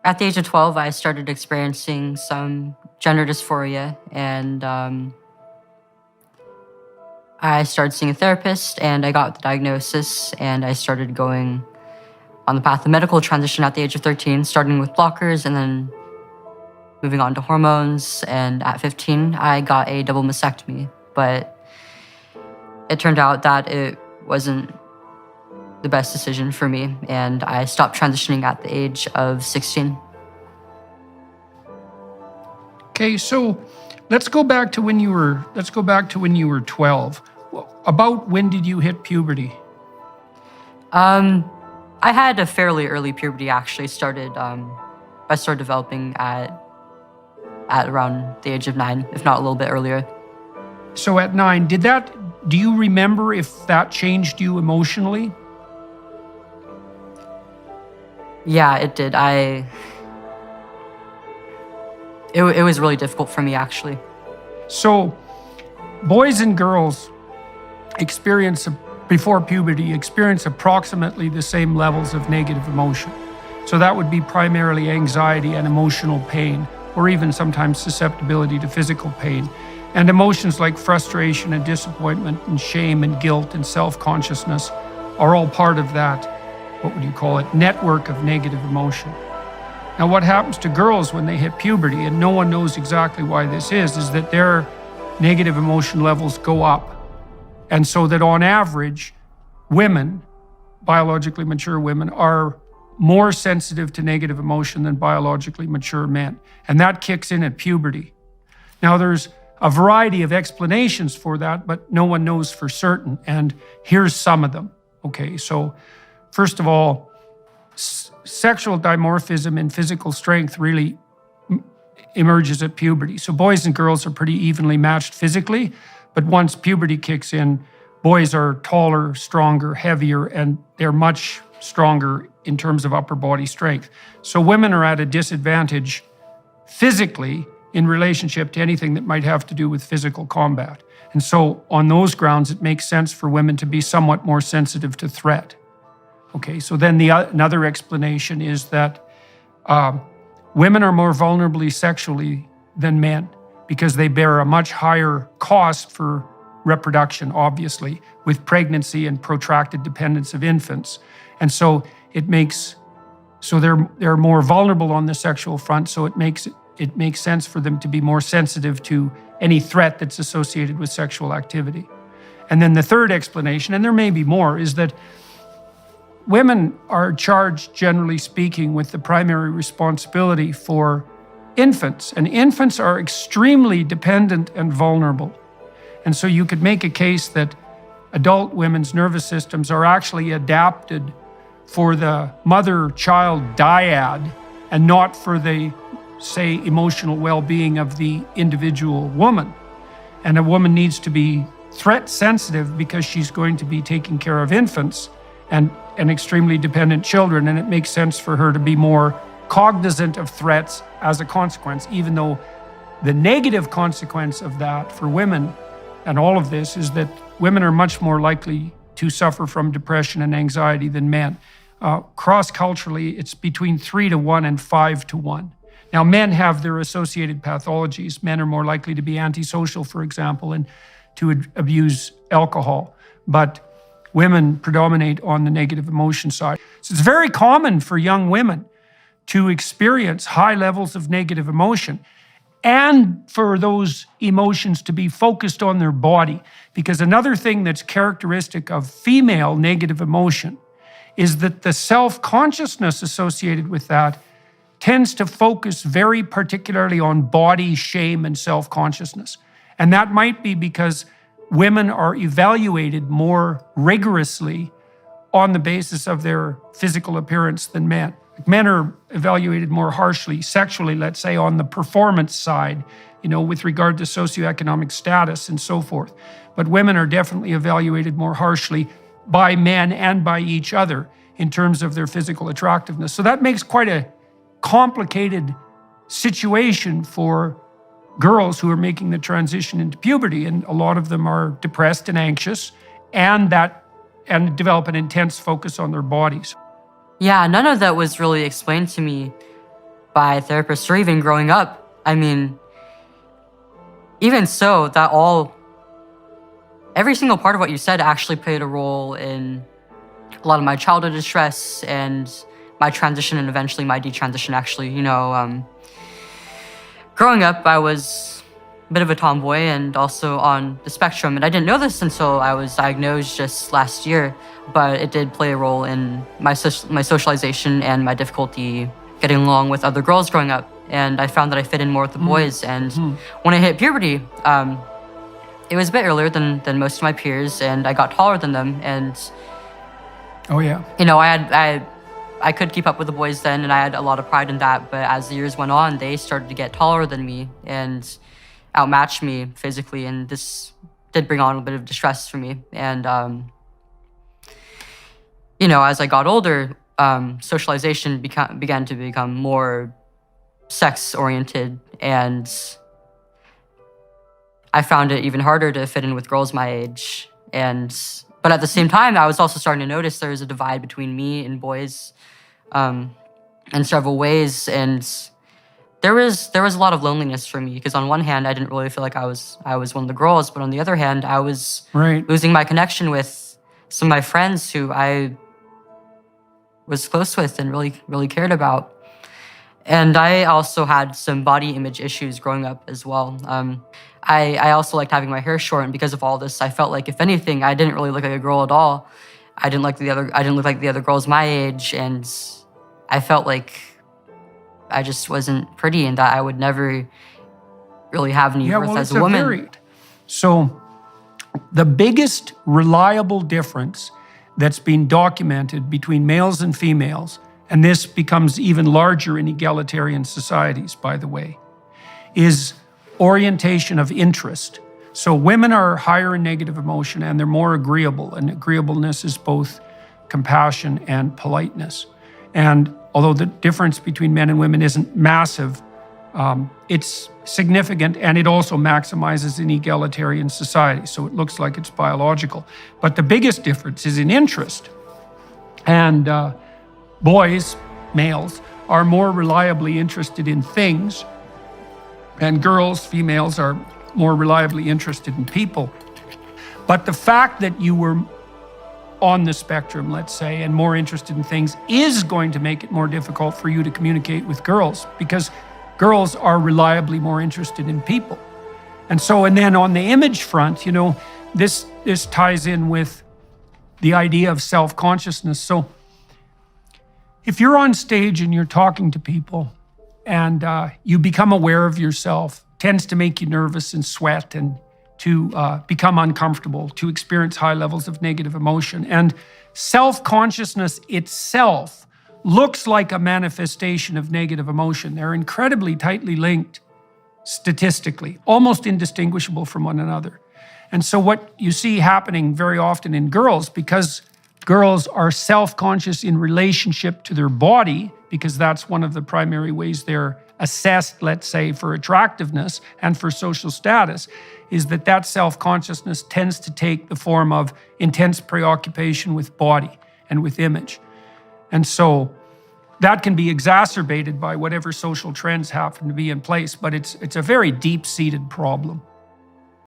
At the age of 12, I started experiencing some gender dysphoria, and I started seeing a therapist, and I got the diagnosis, and I started going on the path of medical transition at the age of 13, starting with blockers and then moving on to hormones. And at 15, I got a double mastectomy, but it turned out that it wasn't the best decision for me, and I stopped transitioning at the age of 16. Okay, so let's go back to when you were 12. About when did you hit puberty? I had a fairly early puberty. Actually, I started developing at around the age of 9, if not a little bit earlier. So at 9, do you remember if that changed you emotionally? Yeah, it did. It was really difficult for me, actually. So boys and girls before puberty experience approximately the same levels of negative emotion. So that would be primarily anxiety and emotional pain, or even sometimes susceptibility to physical pain. And emotions like frustration and disappointment and shame and guilt and self-consciousness are all part of that, what would you call it, network of negative emotion. Now, what happens to girls when they hit puberty, and no one knows exactly why this is that their negative emotion levels go up. And so that on average, women, biologically mature women, are more sensitive to negative emotion than biologically mature men. And that kicks in at puberty. Now, there's a variety of explanations for that, but no one knows for certain. And here's some of them. Okay, so first of all, sexual dimorphism and physical strength really emerges at puberty. So boys and girls are pretty evenly matched physically, but once puberty kicks in, boys are taller, stronger, heavier, and they're much stronger in terms of upper body strength. So women are at a disadvantage physically in relationship to anything that might have to do with physical combat. And so on those grounds, it makes sense for women to be somewhat more sensitive to threat. Okay, so then another explanation is that women are more vulnerable sexually than men because they bear a much higher cost for reproduction, obviously, with pregnancy and protracted dependence of infants. And so they're more vulnerable on the sexual front, so it makes sense for them to be more sensitive to any threat that's associated with sexual activity. And then the third explanation, and there may be more, is that women are charged, generally speaking, with the primary responsibility for infants, and infants are extremely dependent and vulnerable. And so you could make a case that adult women's nervous systems are actually adapted for the mother-child dyad and not for the, say, emotional well-being of the individual woman. And a woman needs to be threat sensitive because she's going to be taking care of infants and extremely dependent children, and it makes sense for her to be more cognizant of threats as a consequence, even though the negative consequence of that for women and all of this is that women are much more likely to suffer from depression and anxiety than men. Cross-culturally, it's between 3 to 1 and 5 to 1. Now, men have their associated pathologies. Men are more likely to be antisocial, for example, and to abuse alcohol. But women predominate on the negative emotion side. So it's very common for young women to experience high levels of negative emotion and for those emotions to be focused on their body. Because another thing that's characteristic of female negative emotion is that the self-consciousness associated with that tends to focus very particularly on body shame and self-consciousness. And that might be because women are evaluated more rigorously on the basis of their physical appearance than men. Men are evaluated more harshly sexually, let's say, on the performance side, with regard to socioeconomic status and so forth. But women are definitely evaluated more harshly by men and by each other in terms of their physical attractiveness. So that makes quite a complicated situation for girls who are making the transition into puberty, and a lot of them are depressed and anxious and develop an intense focus on their bodies. Yeah, none of that was really explained to me by therapists or even growing up. I mean, even so, every single part of what you said actually played a role in a lot of my childhood distress and my transition and eventually my detransition, actually. Growing up, I was a bit of a tomboy and also on the spectrum, and I didn't know this until I was diagnosed just last year, but it did play a role in my socialization and my difficulty getting along with other girls growing up. And I found that I fit in more with the boys. And when I hit puberty, it was a bit earlier than most of my peers, and I got taller than them. And Oh, yeah. I could keep up with the boys then, and I had a lot of pride in that. But as the years went on, they started to get taller than me and outmatch me physically, and this did bring on a bit of distress for me. And as I got older, socialization began to become more sex oriented, and I found it even harder to fit in with girls my age. But at the same time, I was also starting to notice there was a divide between me and boys in several ways. And there was a lot of loneliness for me, because on one hand, I didn't really feel like I was one of the girls, but on the other hand, I was losing my connection with some of my friends who I was close with and really, really cared about. And I also had some body image issues growing up as well. I also liked having my hair short, and because of all this, I felt like, if anything, I didn't really look like a girl at all. I didn't look like the other girls my age, and I felt like I just wasn't pretty, and that I would never really have any worth as a woman. So the biggest reliable difference that's been documented between males and females, and this becomes even larger in egalitarian societies, by the way, is orientation of interest. So women are higher in negative emotion, and they're more agreeable, and agreeableness is both compassion and politeness. And although the difference between men and women isn't massive, it's significant, and it also maximizes in egalitarian society. So it looks like it's biological. But the biggest difference is in interest. And boys, males, are more reliably interested in things, and girls, females, are more reliably interested in people. But the fact that you were on the spectrum, let's say, and more interested in things is going to make it more difficult for you to communicate with girls, because girls are reliably more interested in people. And then on the image front, this ties in with the idea of self-consciousness. So if you're on stage and you're talking to people and you become aware of yourself, tends to make you nervous and sweat and to become uncomfortable, to experience high levels of negative emotion. And self-consciousness itself looks like a manifestation of negative emotion. They're incredibly tightly linked statistically, almost indistinguishable from one another. And so what you see happening very often in girls, because girls are self-conscious in relationship to their body, because that's one of the primary ways they're assessed, let's say, for attractiveness and for social status, is that self-consciousness tends to take the form of intense preoccupation with body and with image. And so that can be exacerbated by whatever social trends happen to be in place, but it's a very deep-seated problem.